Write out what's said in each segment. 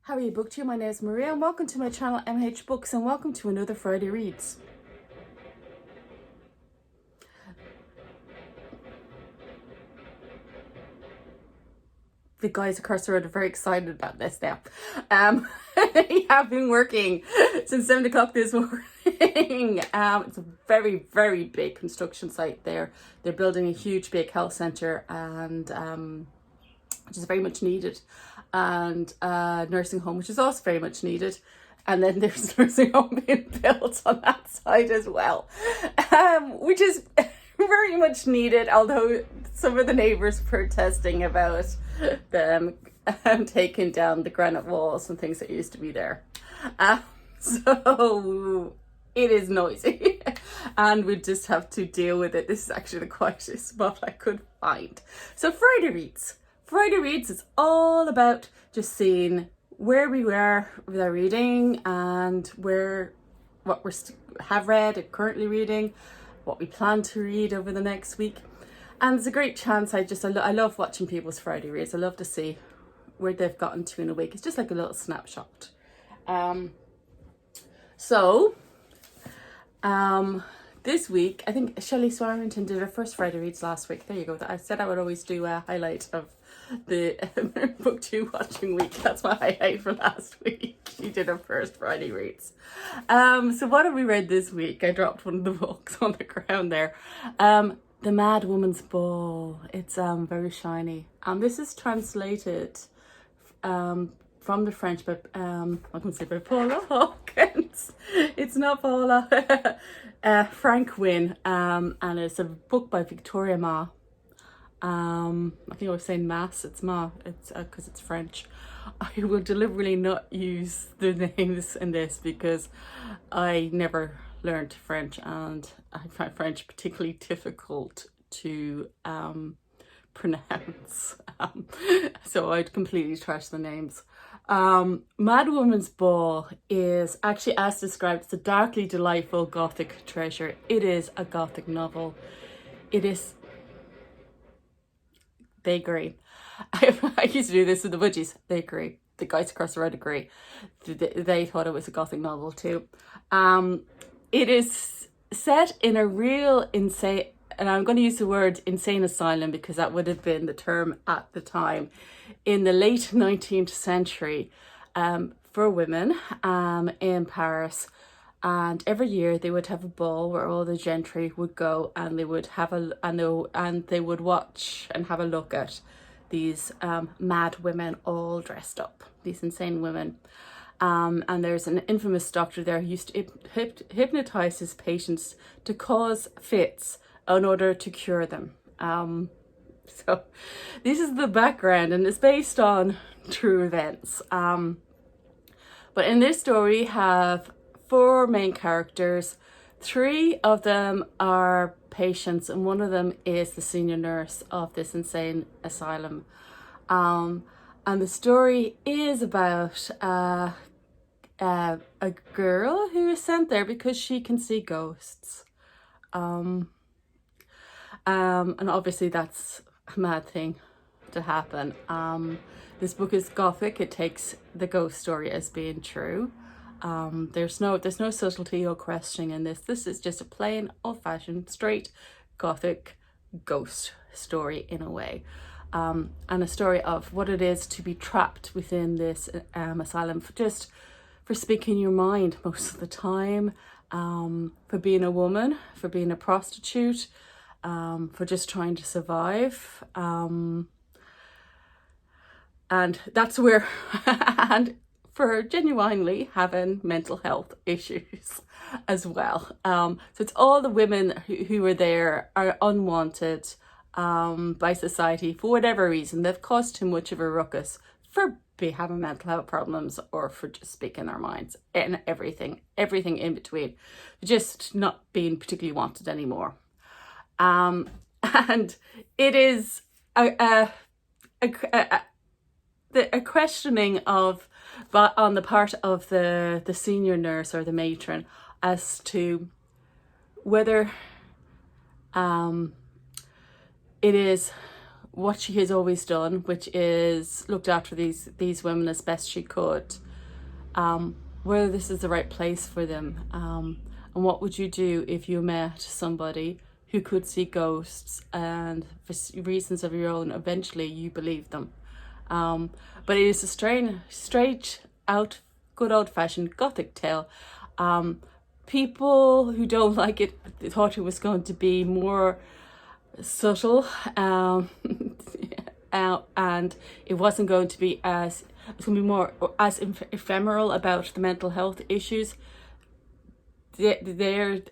How are you, BookTube? My name is Maria and welcome to my channel MH Books and welcome to another Friday Reads. The guys across the road are very excited about this now. They have been working since 7 o'clock this morning. It's a very, very big construction site there. They're building a huge big health centre and which is very much needed, and nursing home, which is also very much needed. And then there's nursing home being built on that side as well, which is very much needed, although some of the neighbours protesting about them taking down the granite walls and things that used to be there. So it is noisy and we just have to deal with it. This is actually the quietest spot I could find. So Friday Reads. Friday Reads is all about just seeing where we were with our reading and what we have read and currently reading, what we plan to read over the next week. And it's a great chance. I love watching people's Friday Reads. I love to see where they've gotten to in a week. It's just like a little snapshot. This week, I think Shelley Swarrington did her first Friday Reads last week. There you go. I said I would always do a highlight of the BookTube watching week. That's my highlight for last week. She did her first Friday Reads. So what have we read this week? I dropped one of the books on the ground there. The Mad Woman's Ball. It's very shiny. This is translated from the French, but I can say by Paula Hawkins. It's not Paula. Frank Wynne, and it's a book by Victoria Ma. I think I was saying Mass. It's Ma. It's because it's French. I will deliberately not use the names in this because I never learned French and I find French particularly difficult to pronounce. So I'd completely trash the names. Mad Woman's Ball is actually, as described, it's a darkly delightful gothic treasure. It is a gothic novel. It is... They agree. I used to do this with the Budgies. They agree. The guys across the road agree. They thought it was a gothic novel too. It is set in a real insane, and I'm going to use the word insane asylum because that would have been the term at the time, in the late 19th century, for women in Paris. And every year they would have a ball where all the gentry would go and they would have and they would watch and have a look at these mad women all dressed up, these insane women. And there's an infamous doctor there who used to hypnotize his patients to cause fits in order to cure them. So this is the background and it's based on true events. But in this story we have 4 main characters. 3 of them are patients and one of them is the senior nurse of this insane asylum. And the story is about a girl who is sent there because she can see ghosts. And obviously that's a mad thing to happen. This book is gothic. It takes the ghost story as being true. There's no subtlety or questioning in this. This is just a plain old-fashioned straight gothic ghost story in a way, and a story of what it is to be trapped within this asylum for speaking your mind most of the time, for being a woman, for being a prostitute, for just trying to survive, and that's where and for genuinely having mental health issues as well. So it's all the women who are there are unwanted by society for whatever reason. They've caused too much of a ruckus for having mental health problems or for just speaking their minds, and everything in between, just not being particularly wanted anymore. And it is a questioning of, but on the part of the senior nurse or the matron, as to whether it is what she has always done, which is looked after these women as best she could. Whether this is the right place for them, and what would you do if you met somebody who could see ghosts, and for reasons of your own, eventually you believe them. But it is a straight out, good old-fashioned Gothic tale. People who don't like it thought it was going to be more subtle, and it wasn't going to be as, it's going to be more as ephemeral about the mental health issues.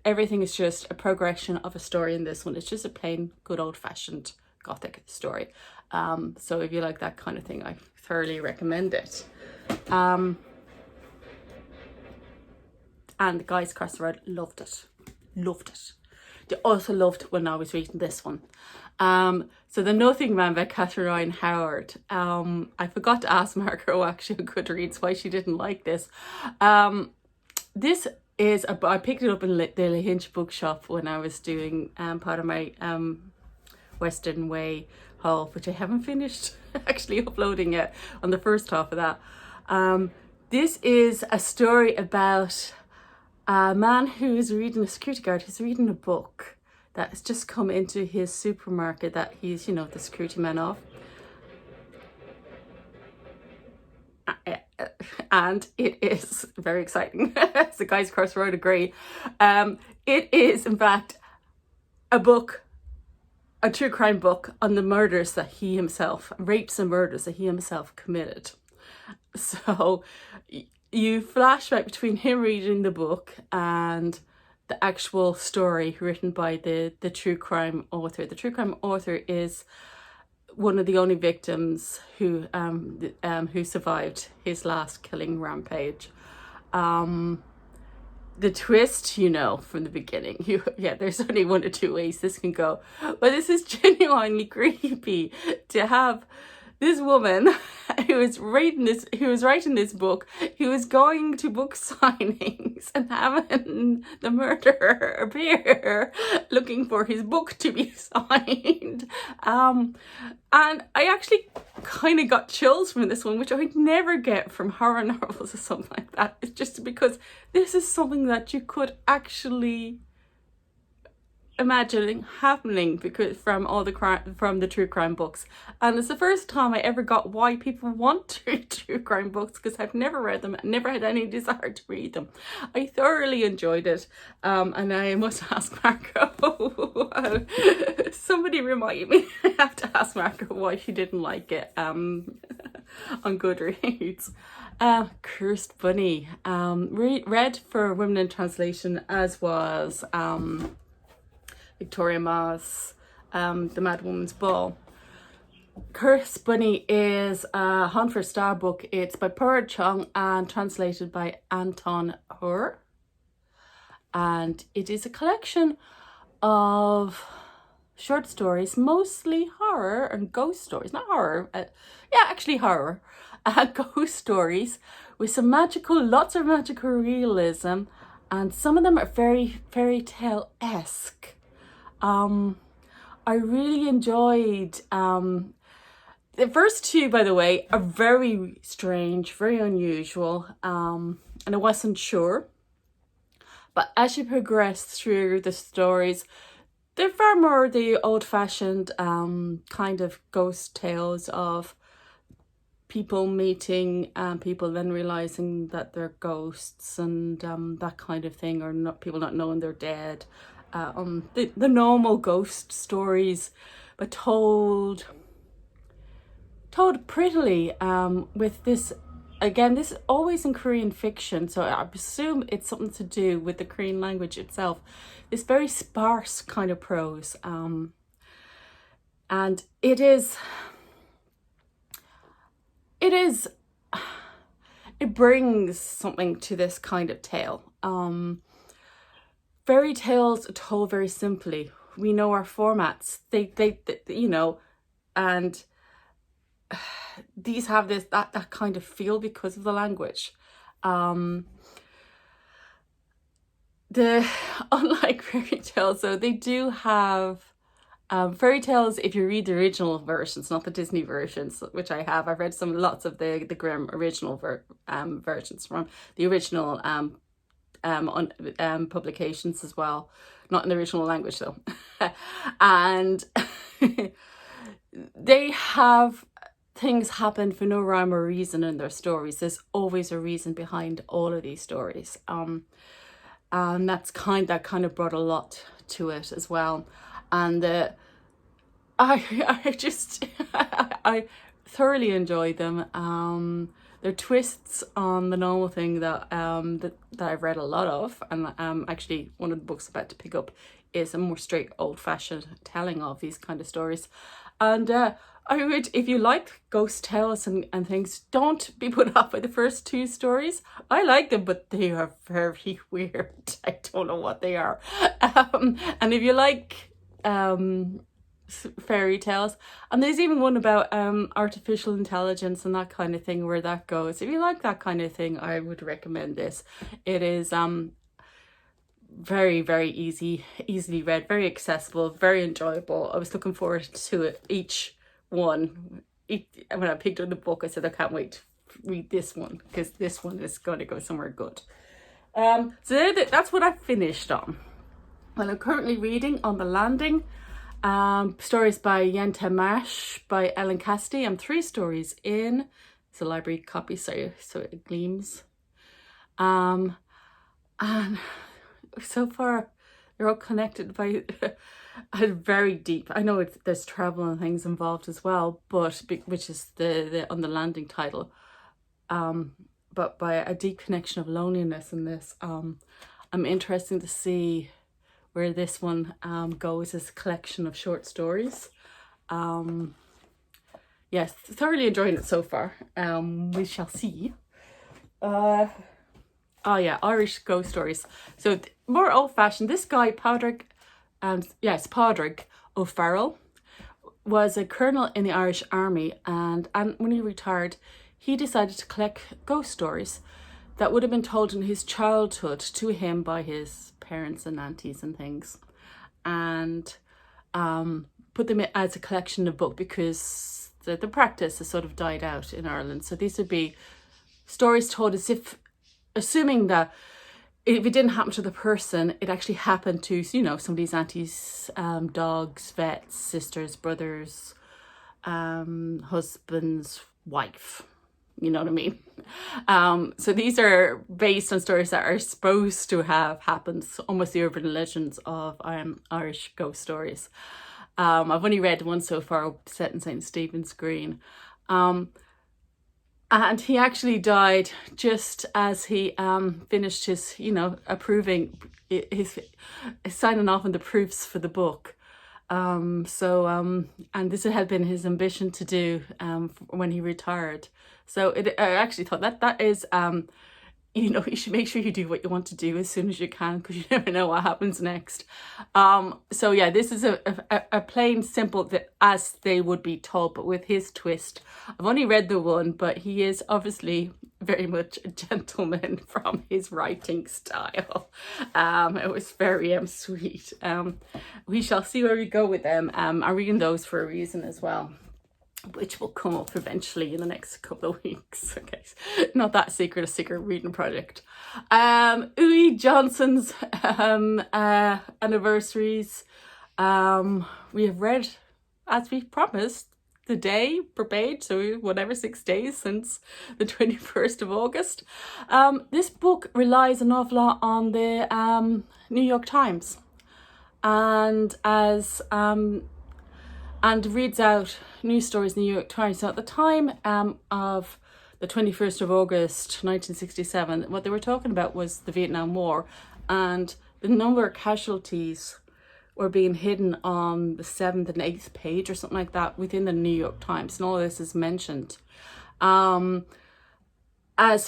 Everything is just a progression of a story in this one. It's just a plain, good old-fashioned Gothic story. So if you like that kind of thing, I thoroughly recommend it. And the guys across the road loved it. They also loved when I was reading this one. So the Nothing Man by Catherine Howard. I forgot to ask Margaret actually on Goodreads why she didn't like this. This is I picked it up in the Lahinch Bookshop when I was doing part of my Western Way haul, which I haven't finished actually uploading yet on the first half of that. This is a story about a man who is reading, a security guard who's reading a book that has just come into his supermarket that he's, you know, the security man of. And it is very exciting. As the guys across the road agree. It is, in fact, a true crime book on the murders that he himself, rapes and murders that he himself committed. So you flash back between him reading the book and the actual story written by the true crime author. The true crime author is one of the only victims who survived his last killing rampage. The twist, you know, from the beginning, there's only one or two ways this can go, but this is genuinely creepy to have this woman who is writing this book, who is going to book signings and having the murderer appear looking for his book to be signed. And I actually kind of got chills from this one, which I would never get from horror novels or something like that. It's just because this is something that you could actually imagining happening because from the true crime books, and it's the first time I ever got why people want to read true crime books, because I've never read them and never had any desire to read them. I thoroughly enjoyed it, and I must ask Marco. Somebody remind me. I have to ask Marco why she didn't like it on Goodreads. Cursed Bunny, read for Women in Translation, as was Victoria Ma's The Mad Woman's Ball. Cursed Bunny is a Honford Star book. It's by Chora Chung and translated by Anton Hur. And it is a collection of short stories, mostly horror and ghost stories. Not horror, actually horror. Ghost stories with some lots of magical realism, and some of them are very fairy tale-esque. I really enjoyed the first two, by the way, are very strange, very unusual, and I wasn't sure. But as you progress through the stories, they're far more the old-fashioned kind of ghost tales of people meeting and people then realizing that they're ghosts, and that kind of thing, or not, people not knowing they're dead. The normal ghost stories, but told prettily, with this, again, this is always in Korean fiction, so I presume it's something to do with the Korean language itself. This very sparse kind of prose, and it brings something to this kind of tale. Fairy tales are told very simply. We know our formats. They you know, and these have that kind of feel because of the language. Unlike fairy tales, though, they do have Fairy tales, if you read the original versions, not the Disney versions, which I have. I've read lots of the Grimm original versions from the original publications as well. Not in the original language though. And they have things happen for no rhyme or reason in their stories. There's always a reason behind all of these stories. And that kind of brought a lot to it as well. And I just I thoroughly enjoyed them. They're twists on the normal thing that that I've read a lot of, and actually one of the books I'm about to pick up is a more straight old-fashioned telling of these kind of stories. And I would, if you like ghost tales and things, don't be put off by the first two stories. I like them, but they are very weird. I don't know what they are. And if you like fairy tales, and there's even one about artificial intelligence and that kind of thing, where that goes. If you like that kind of thing, I would recommend this. It is very, very easily read, very accessible, very enjoyable. I was looking forward to it, each one. When I picked up the book, I said I can't wait to read this one, because this one is going to go somewhere good. So that's what I finished on. Well, I'm currently reading On the Landing, stories by Yenta Marsh, by Ellen Cassidy. I'm 3 stories in. It's a library copy, so it gleams. And so far they're all connected by a very deep, I know there's travel and things involved as well, but which is the On the Landing title, but by a deep connection of loneliness in this. I'm interested to see where this one goes as a collection of short stories. Yes, thoroughly enjoying it so far. We shall see. Oh yeah, Irish ghost stories. So more old-fashioned. This guy, Padraig O'Farrell, was a colonel in the Irish Army, and when he retired, he decided to collect ghost stories that would have been told in his childhood to him by his parents and aunties and things, and put them as a collection of book, because the practice has sort of died out in Ireland. So these would be stories told as if, assuming that if it didn't happen to the person, it actually happened to, somebody's aunties, dogs, vets, sisters, brothers, husband's wife. You know what I mean? So these are based on stories that are supposed to have happened, almost the urban legends of Irish ghost stories. I've only read one so far, set in St. Stephen's Green. And he actually died just as he finished his, approving, his signing off on the proofs for the book. And this had been his ambition to do when he retired. So I actually thought that is, you should make sure you do what you want to do as soon as you can, because you never know what happens next. So yeah, this is a plain, simple, as they would be told, but with his twist. I've only read the one, but he is obviously very much a gentleman from his writing style. It was very sweet. We shall see where we go with them. I'm reading those for a reason as well, which will come up eventually in the next couple of weeks. Okay, not that secret, a secret reading project. Uwe Johnson's anniversaries. We have read, as we promised, the day per page, so whatever, 6 days since the 21st of August. This book relies an awful lot on the New York Times, and and reads out news stories in the New York Times. So at the time of the 21st of August 1967, what they were talking about was the Vietnam War, and the number of casualties were being hidden on the 7th and 8th page or something like that within the New York Times, and all of this is mentioned. As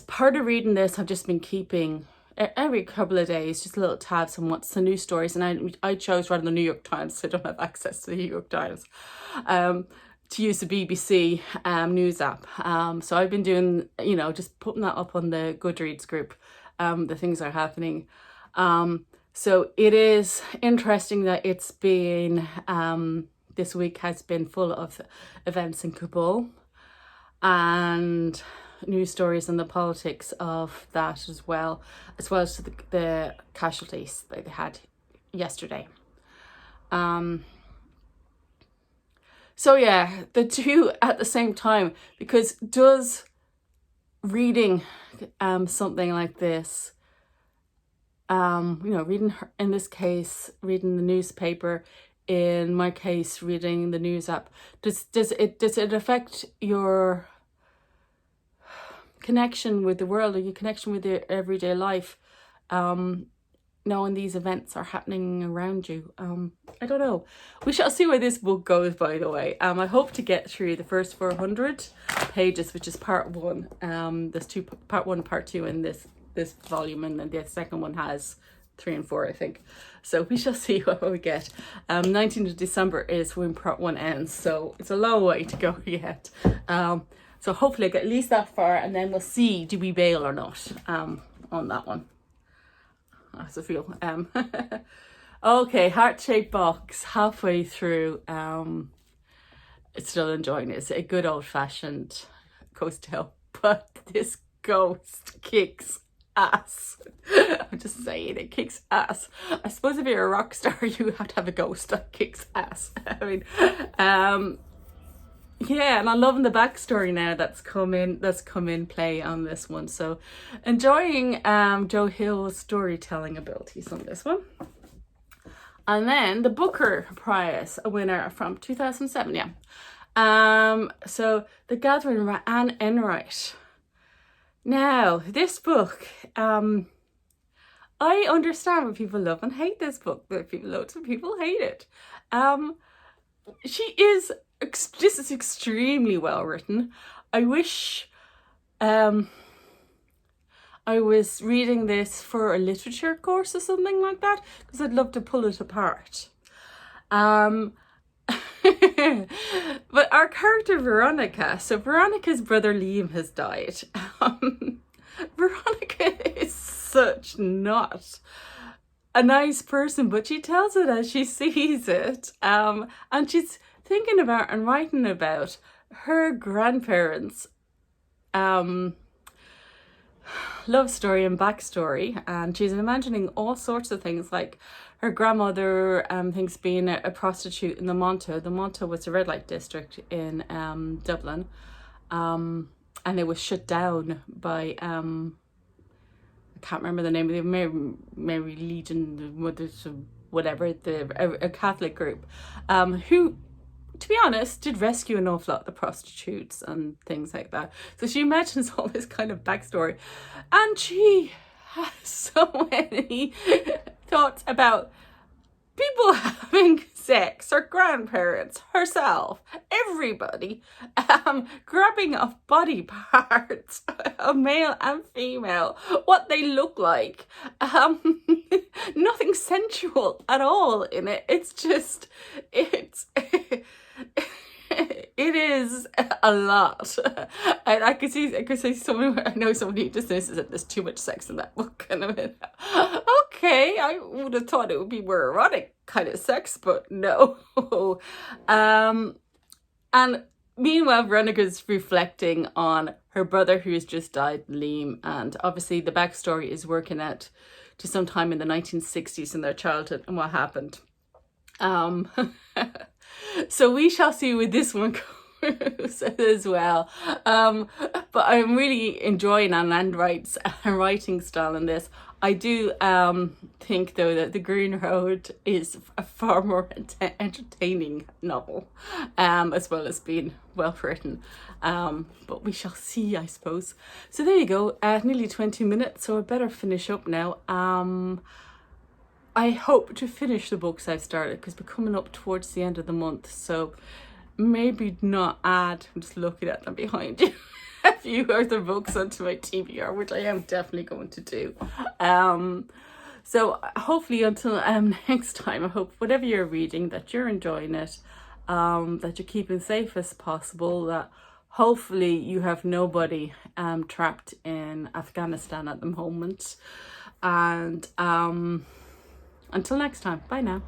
part of reading this, I've just been keeping every couple of days just little tabs on what's the news stories, and I chose rather than the New York Times, so I don't have access to the New York Times, to use the BBC news app. So I've been doing, just putting that up on the Goodreads group, the things that are happening. So it is interesting that it's been, this week has been full of events in Kabul and news stories and the politics of that as well as the casualties that they had yesterday. So yeah, the two at the same time, because does reading something like this, reading, in this case, reading the newspaper, in my case, reading the news app, does it affect your connection with the world, or your connection with your everyday life, knowing these events are happening around you? I don't know. We shall see where this book goes, by the way. I hope to get through the first 400 pages, which is part one. There's part one, part two in this volume, and then the second one has 3 and 4, I think. So we shall see what we get. 19th of December is when part one ends, so it's a long way to go yet. So hopefully I get at least that far, and then we'll see, do we bail or not on that one. How's it feel? Okay, heart-shaped box, halfway through. It's still enjoying it. It's a good old-fashioned ghost tale, but this ghost kicks ass. I'm just saying, it kicks ass. I suppose if you're a rock star, you have to have a ghost that kicks ass. I mean, yeah, and I'm loving the backstory now that's come in play on this one. So enjoying Joe Hill's storytelling abilities on this one. And then the Booker Prize, a winner from 2007, yeah. So The Gathering by Anne Enright. Now, this book, I understand when people love and hate this book. Loads of people hate it. This is extremely well written. I wish I was reading this for a literature course or something like that, because I'd love to pull it apart. But our character Veronica, so Veronica's brother Liam has died. Veronica is such not a nice person, but she tells it as she sees it. And she's thinking about and writing about her grandparents' love story and backstory, and she's imagining all sorts of things, like her grandmother thinks being a prostitute in the Monto. The Monto was a red light district in Dublin, and it was shut down by I can't remember the name of the Mary Legion, whatever, a Catholic group, who, to be honest, did rescue an awful lot of the prostitutes and things like that. So she imagines all this kind of backstory, and she has so many thoughts about people having sex, her grandparents, herself, everybody, grabbing off body parts, male and female, what they look like, nothing sensual at all in it. It's just, it is a lot. And I could see someone, I know somebody who dismisses it, there's too much sex in that book, and I'm like, okay, I would have thought it would be more erotic kind of sex, but no. And meanwhile, Veronica's reflecting on her brother who has just died, Liam, and obviously the backstory is working out to some time in the 1960s in their childhood and what happened. So we shall see with this one goes as well. But I'm really enjoying Anne Enright's writing style in this. I do think, though, that The Green Road is a far more entertaining novel, as well as being well written. But we shall see, I suppose. So there you go, nearly 20 minutes, so I better finish up now. I hope to finish the books I've started, because we're coming up towards the end of the month, so maybe not add, I'm just looking at them behind you, a few other books onto my TBR, which I am definitely going to do. So hopefully until next time, I hope whatever you're reading, that you're enjoying it, that you're keeping safe as possible, that hopefully you have nobody trapped in Afghanistan at the moment, and Until next time, bye now.